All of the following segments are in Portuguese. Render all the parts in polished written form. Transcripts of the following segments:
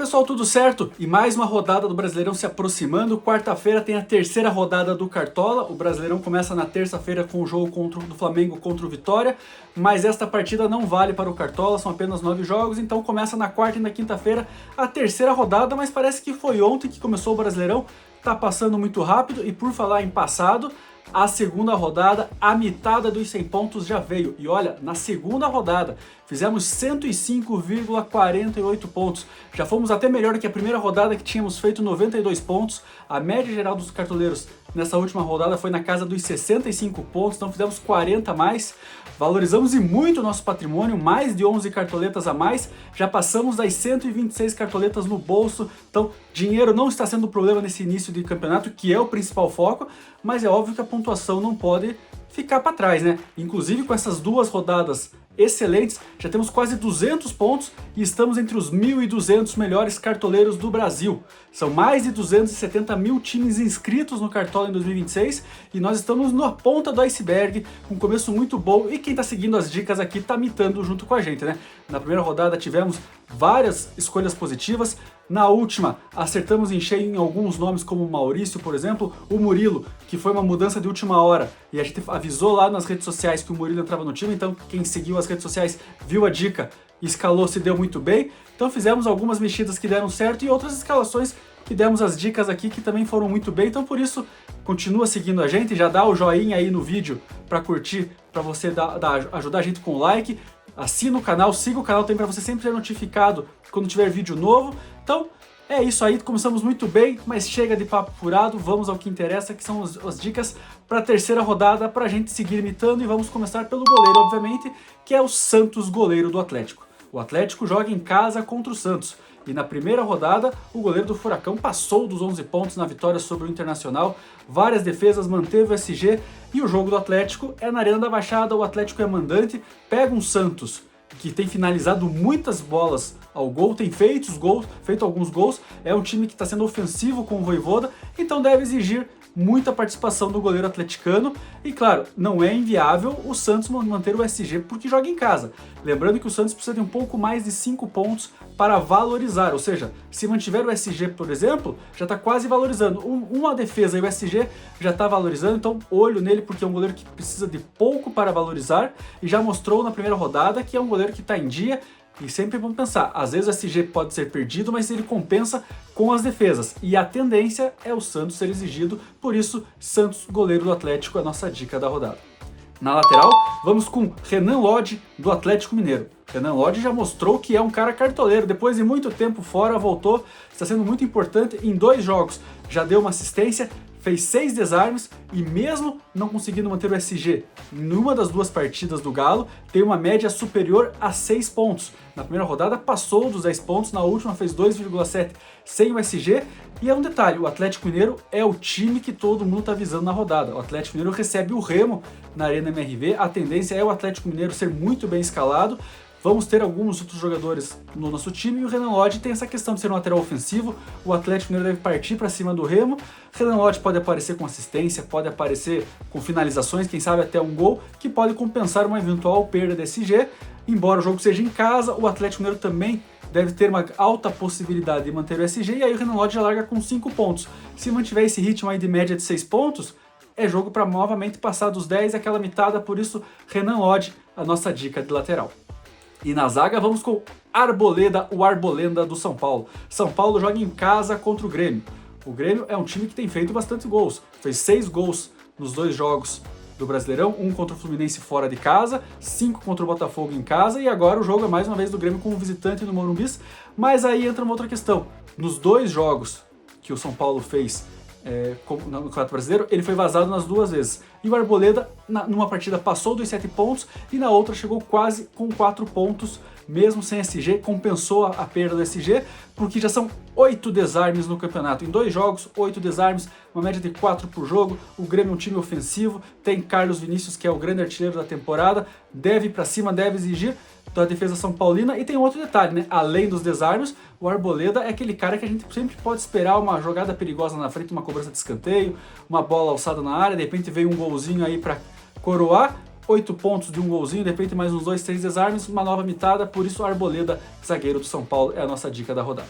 pessoal, tudo certo? E mais uma rodada do Brasileirão se aproximando. Quarta-feira tem a terceira rodada do Cartola. O Brasileirão começa na terça-feira com o jogo do Flamengo contra o Vitória, mas esta partida não vale para o Cartola, são apenas 9 jogos, então começa na quarta e na quinta-feira a terceira rodada, mas parece que foi ontem que começou o Brasileirão. Tá passando muito rápido e por falar em passado, a segunda rodada, a mitada dos 100 pontos já veio. E olha, na segunda rodada fizemos 105,48 pontos. Já fomos até melhor que a primeira rodada, que tínhamos feito 92 pontos. A média geral dos cartoleiros nessa última rodada foi na casa dos 65 pontos, então fizemos 40 a mais. Valorizamos e muito o nosso patrimônio, mais de 11 cartoletas a mais. Já passamos das 126 cartoletas no bolso, então dinheiro não está sendo um problema nesse início de campeonato, que é o principal foco, mas é óbvio que a pontuação não pode ficar para trás, né? Inclusive com essas duas rodadas excelentes, já temos quase 200 pontos e estamos entre os 1.200 melhores cartoleiros do Brasil. São mais de 270 mil times inscritos no Cartola em 2026 e nós estamos na ponta do iceberg, com um começo muito bom, e quem está seguindo as dicas aqui está mitando junto com a gente, né? Na primeira rodada tivemos várias escolhas positivas, na última acertamos em cheio em alguns nomes como o Maurício, por exemplo, o Murilo, que foi uma mudança de última hora e a gente avisou lá nas redes sociais que o Murilo entrava no time, então quem seguiu as redes sociais viu a dica, escalou, se deu muito bem. Então fizemos algumas mexidas que deram certo e outras escalações que demos as dicas aqui que também foram muito bem, então por isso continua seguindo a gente, já dá o joinha aí no vídeo para curtir, para você ajudar a gente com o like. Assina o canal, siga o canal também para você sempre ser notificado quando tiver vídeo novo. Então é isso aí, começamos muito bem, mas chega de papo furado, vamos ao que interessa, que são as dicas para a terceira rodada, para a gente seguir imitando, e vamos começar pelo goleiro, obviamente, que é o Santos, goleiro do Atlético. O Atlético joga em casa contra o Santos, e na primeira rodada o goleiro do Furacão passou dos 11 pontos na vitória sobre o Internacional, várias defesas, manteve o SG, e o jogo do Atlético é na Arena da Baixada. O Atlético é mandante, pega um Santos que tem finalizado muitas bolas ao gol, tem feito alguns gols, é um time que está sendo ofensivo com o Vojvoda, então deve exigir muita participação do goleiro atleticano, e claro, não é inviável o Santos manter o SG porque joga em casa. Lembrando que o Santos precisa de um pouco mais de 5 pontos para valorizar, ou seja, se mantiver o SG, por exemplo, já está quase valorizando. Uma defesa e o SG já está valorizando, então olho nele porque é um goleiro que precisa de pouco para valorizar, e já mostrou na primeira rodada que é um goleiro que está em dia. E sempre vamos pensar, às vezes o SG pode ser perdido, mas ele compensa com as defesas. E a tendência é o Santos ser exigido, por isso Santos, goleiro do Atlético, é a nossa dica da rodada. Na lateral, vamos com Renan Lodge, do Atlético Mineiro. Renan Lodge já mostrou que é um cara cartoleiro, depois de muito tempo fora, voltou, está sendo muito importante em 2 jogos, já deu uma assistência, fez 6 desarmes e mesmo não conseguindo manter o SG numa das 2 partidas do Galo, tem uma média superior a 6 pontos. Na primeira rodada passou dos 10 pontos, na última fez 2,7 sem o SG. E é um detalhe, o Atlético Mineiro é o time que todo mundo está visando na rodada. O Atlético Mineiro recebe o Remo na Arena MRV, a tendência é o Atlético Mineiro ser muito bem escalado. Vamos ter alguns outros jogadores no nosso time, e o Renan Lodge tem essa questão de ser um lateral ofensivo. O Atlético Mineiro deve partir para cima do Remo. Renan Lodge pode aparecer com assistência, pode aparecer com finalizações, quem sabe até um gol, que pode compensar uma eventual perda de SG. Embora o jogo seja em casa, o Atlético Mineiro também deve ter uma alta possibilidade de manter o SG, e aí o Renan Lodge já larga com 5 pontos. Se mantiver esse ritmo aí de média de 6 pontos, é jogo para novamente passar dos 10, aquela mitada, por isso Renan Lodge, a nossa dica de lateral. E na zaga vamos com Arboleda, o Arbolenda do São Paulo. São Paulo joga em casa contra o Grêmio. O Grêmio é um time que tem feito bastante gols. Fez 6 gols nos 2 jogos do Brasileirão, 1 contra o Fluminense fora de casa, 5 contra o Botafogo em casa, e agora o jogo é mais uma vez do Grêmio como visitante no Morumbi. Mas aí entra uma outra questão. Nos 2 jogos que o São Paulo fez no Campeonato Brasileiro, ele foi vazado nas 2 vezes. E o Arboleda, numa partida, passou dos 7 pontos e na outra chegou quase com 4 pontos, mesmo sem SG, compensou a perda do SG, porque já são 8 desarmes no campeonato. Em 2 jogos, 8 desarmes, uma média de 4 por jogo. O Grêmio é um time ofensivo, tem Carlos Vinícius, que é o grande artilheiro da temporada, deve ir pra cima, deve exigir da defesa são paulina. E tem outro detalhe, né? Além dos desarmes, o Arboleda é aquele cara que a gente sempre pode esperar uma jogada perigosa na frente, uma cobrança de escanteio, uma bola alçada na área, de repente veio um golzinho aí para coroar. 8 pontos de um golzinho, de repente mais uns 2, 3 desarmes, uma nova mitada, por isso o Arboleda, zagueiro do São Paulo, é a nossa dica da rodada.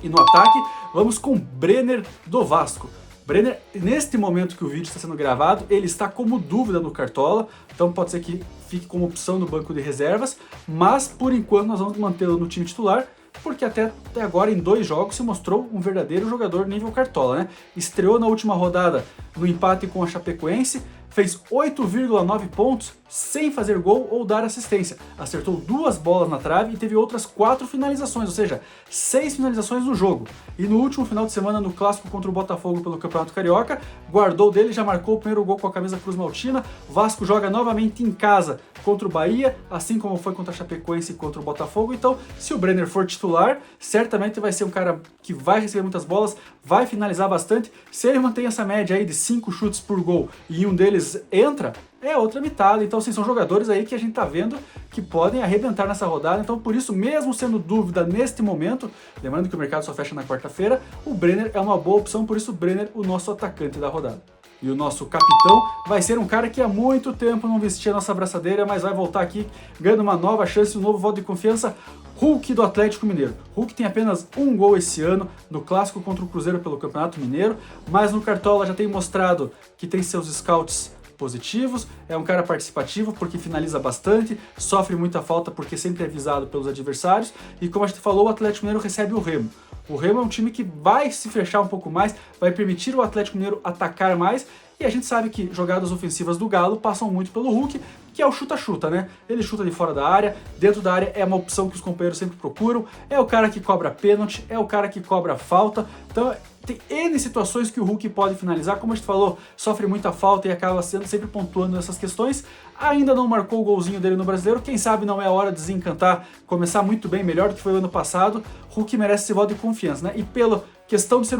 E no ataque, vamos com Brenner do Vasco. Brenner, neste momento que o vídeo está sendo gravado, ele está como dúvida no Cartola, então pode ser que fique como opção no banco de reservas, mas por enquanto nós vamos mantê-lo no time titular, porque até agora em 2 jogos se mostrou um verdadeiro jogador nível Cartola, né? Estreou na última rodada no empate com a Chapecoense, fez 8,9 pontos sem fazer gol ou dar assistência. Acertou 2 bolas na trave e teve outras 4 finalizações, ou seja, 6 finalizações no jogo. E no último final de semana, no clássico contra o Botafogo pelo Campeonato Carioca, guardou dele e já marcou o primeiro gol com a camisa Cruz Maltina. O Vasco joga novamente em casa contra o Bahia, assim como foi contra a Chapecoense e contra o Botafogo. Então, se o Brenner for titular, certamente vai ser um cara que vai receber muitas bolas, vai finalizar bastante. Se ele mantém essa média aí de 5 chutes por gol e um deles entra, é outra mitada. Então, assim, são jogadores aí que a gente tá vendo que podem arrebentar nessa rodada. Então, por isso, mesmo sendo dúvida neste momento, lembrando que o mercado só fecha na quarta-feira, o Brenner é uma boa opção, por isso o Brenner, o nosso atacante da rodada. E o nosso capitão vai ser um cara que há muito tempo não vestia a nossa abraçadeira, mas vai voltar aqui ganhando uma nova chance, um novo voto de confiança. Hulk do Atlético Mineiro. Hulk tem apenas 1 gol esse ano no clássico contra o Cruzeiro pelo Campeonato Mineiro, mas no Cartola já tem mostrado que tem seus scouts positivos, é um cara participativo porque finaliza bastante, sofre muita falta porque sempre é visado pelos adversários, e como a gente falou, o Atlético Mineiro recebe o Remo. O Remo é um time que vai se fechar um pouco mais, vai permitir o Atlético Mineiro atacar mais, e a gente sabe que jogadas ofensivas do Galo passam muito pelo Hulk, que é o chuta-chuta, né? Ele chuta de fora da área, dentro da área é uma opção que os companheiros sempre procuram, é o cara que cobra pênalti, é o cara que cobra falta, então tem N situações que o Hulk pode finalizar, como a gente falou, sofre muita falta e acaba sendo sempre pontuando nessas questões. Ainda não marcou o golzinho dele no Brasileiro, quem sabe não é a hora de desencantar, começar muito bem, melhor do que foi o ano passado. Hulk merece esse voto de confiança, né? E pela questão de ser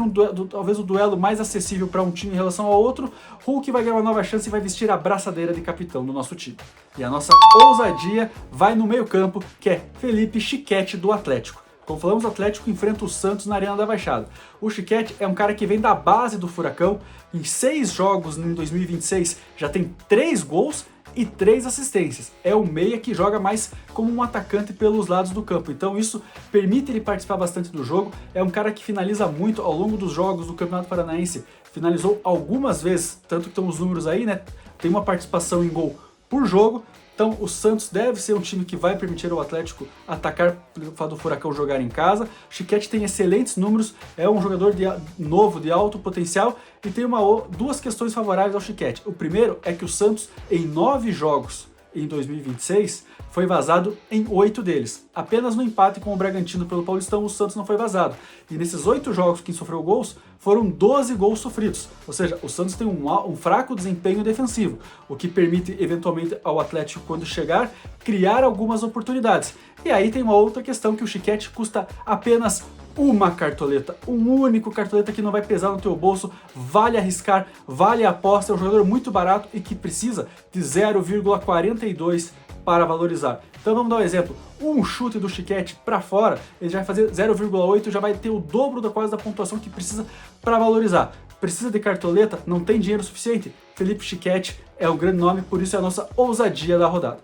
talvez o duelo mais acessível para um time em relação ao outro, Hulk vai ganhar uma nova chance e vai vestir a braçadeira de capitão do nosso time. E a nossa ousadia vai no meio-campo, que é Felipe Chiquete do Atlético. Como falamos, o Atlético enfrenta o Santos na Arena da Baixada. O Chiquete é um cara que vem da base do Furacão, em 6 jogos em 2026 já tem 3 gols e 3 assistências. É o meia que joga mais como um atacante pelos lados do campo, então isso permite ele participar bastante do jogo. É um cara que finaliza muito ao longo dos jogos do Campeonato Paranaense, finalizou algumas vezes, tanto que estão os números aí, né? Tem uma participação em gol por jogo. Então o Santos deve ser um time que vai permitir ao Atlético atacar pelo fato do Furacão jogar em casa. Chiquete tem excelentes números, é um jogador novo, de alto potencial, e tem 2 questões favoráveis ao Chiquete. O primeiro é que o Santos, em 9 jogos em 2026, foi vazado em 8 deles. Apenas no empate com o Bragantino pelo Paulistão, o Santos não foi vazado. E nesses 8 jogos quem sofreu gols, foram 12 gols sofridos. Ou seja, o Santos tem um fraco desempenho defensivo, o que permite eventualmente ao Atlético, quando chegar, criar algumas oportunidades. E aí tem uma outra questão, que o Chiquete custa apenas uma cartoleta, um único cartoleta que não vai pesar no teu bolso, vale arriscar, vale a aposta, é um jogador muito barato e que precisa de 0,42 para valorizar. Então vamos dar um exemplo, um chute do Chiquete para fora, ele já vai fazer 0,8, já vai ter o dobro quase da pontuação que precisa para valorizar. Precisa de cartoleta? Não tem dinheiro suficiente? Felipe Chiquete é um grande nome, por isso é a nossa ousadia da rodada.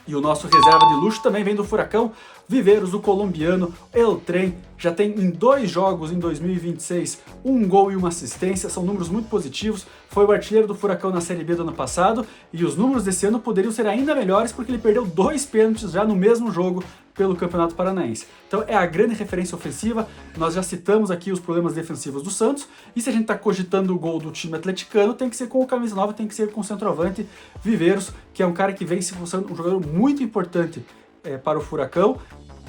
E o nosso reserva de luxo também vem do Furacão, Viveiros, o colombiano, El Tren, já tem em 2 jogos em 2026 1 gol e 1 assistência, são números muito positivos, foi o artilheiro do Furacão na Série B do ano passado, e os números desse ano poderiam ser ainda melhores porque ele perdeu 2 pênaltis já no mesmo jogo pelo Campeonato Paranaense. Então é a grande referência ofensiva, nós já citamos aqui os problemas defensivos do Santos, e se a gente está cogitando o gol do time atleticano, tem que ser com o camisa nova, tem que ser com o centroavante Viveiros, que é um cara que vem se mostrando um jogador muito importante para o Furacão.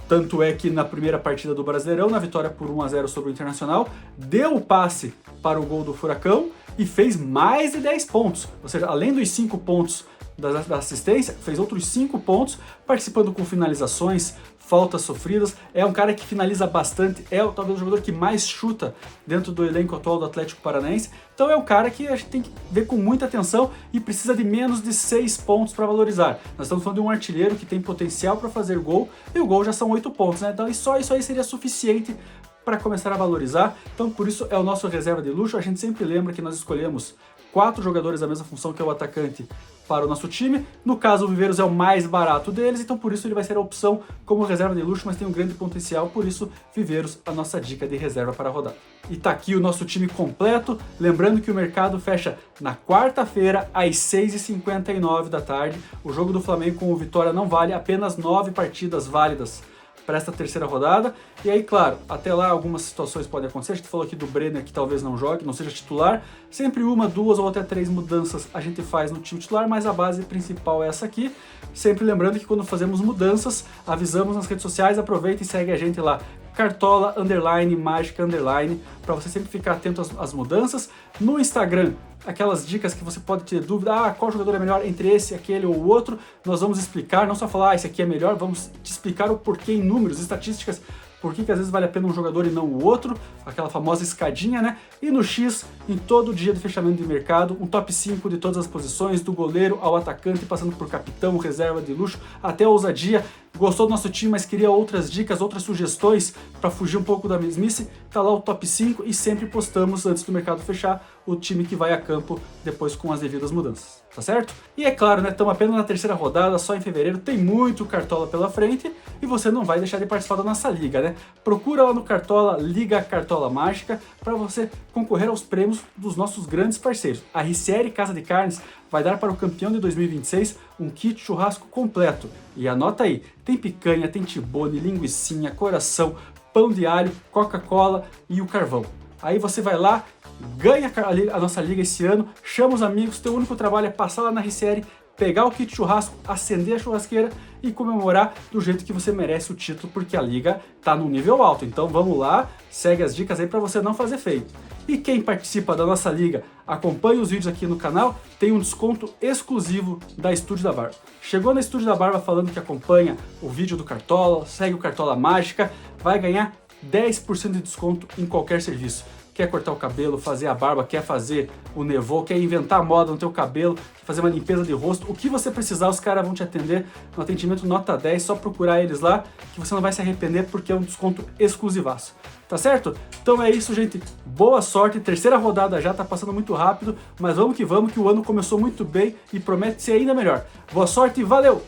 Tanto é que na primeira partida do Brasileirão, na vitória por 1-0 sobre o Internacional, deu o passe para o gol do Furacão e fez mais de 10 pontos. Ou seja, além dos 5 pontos da assistência, fez outros 5 pontos, participando com finalizações, faltas sofridas. É um cara que finaliza bastante, é talvez o jogador que mais chuta dentro do elenco atual do Atlético Paranaense. Então é um cara que a gente tem que ver com muita atenção e precisa de menos de 6 pontos para valorizar. Nós estamos falando de um artilheiro que tem potencial para fazer gol, e o gol já são 8 pontos, né? Então só isso aí seria suficiente para começar a valorizar. Então por isso é o nosso reserva de luxo. A gente sempre lembra que nós escolhemos 4 jogadores da mesma função, que é o atacante, para o nosso time. No caso, o Viveiros é o mais barato deles, então por isso ele vai ser a opção como reserva de luxo, mas tem um grande potencial, por isso Viveiros, a nossa dica de reserva para a rodada. E tá aqui o nosso time completo, lembrando que o mercado fecha na quarta-feira às 6h59 da tarde. O jogo do Flamengo com o Vitória não vale, apenas 9 partidas válidas para esta terceira rodada. E aí, claro, até lá algumas situações podem acontecer. A gente falou aqui do Brenner, que talvez não jogue, não seja titular. Sempre uma, duas ou até 3 mudanças a gente faz no time titular, mas a base principal é essa aqui. Sempre lembrando que quando fazemos mudanças, avisamos nas redes sociais, aproveita e segue a gente lá. Cartola, Mágica, para você sempre ficar atento às mudanças. No Instagram, aquelas dicas que você pode ter dúvida, qual jogador é melhor entre esse, aquele ou o outro, nós vamos explicar, não só falar, esse aqui é melhor, vamos te explicar o porquê em números, estatísticas, por que às vezes vale a pena um jogador e não o outro, aquela famosa escadinha, né? E no X, em todo dia do fechamento de mercado, um top 5 de todas as posições, do goleiro ao atacante, passando por capitão, reserva de luxo, até a ousadia. Gostou do nosso time, mas queria outras dicas, outras sugestões para fugir um pouco da mesmice? Tá lá o top 5 e sempre postamos antes do mercado fechar o time que vai a campo depois com as devidas mudanças, tá certo? E é claro, né, estamos apenas na terceira rodada, só em fevereiro, tem muito Cartola pela frente e você não vai deixar de participar da nossa liga, né? Procura lá no Cartola, Liga Cartola Mágica, para você concorrer aos prêmios dos nossos grandes parceiros. A Ricieri Casa de Carnes vai dar para o campeão de 2026 um kit churrasco completo. E anota aí, tem picanha, tem tibone, linguicinha, coração, pão de alho, Coca-Cola e o carvão. Aí você vai lá, ganha a nossa liga esse ano, chama os amigos, teu único trabalho é passar lá na Ricieri, pegar o kit churrasco, acender a churrasqueira e comemorar do jeito que você merece o título, porque a liga tá num nível alto. Então vamos lá, segue as dicas aí para você não fazer feio. E quem participa da nossa liga, acompanha os vídeos aqui no canal, tem um desconto exclusivo da Estúdio da Barba. Chegou na Estúdio da Barba falando que acompanha o vídeo do Cartola, segue o Cartola Mágica, vai ganhar 10% de desconto em qualquer serviço. Quer cortar o cabelo, fazer a barba, quer fazer o nevô, quer inventar moda no teu cabelo, quer fazer uma limpeza de rosto, o que você precisar, os caras vão te atender no atendimento nota 10, só procurar eles lá, que você não vai se arrepender porque é um desconto exclusivaço. Tá certo? Então é isso, gente. Boa sorte, terceira rodada já, tá passando muito rápido, mas vamos que o ano começou muito bem e promete ser ainda melhor. Boa sorte e valeu!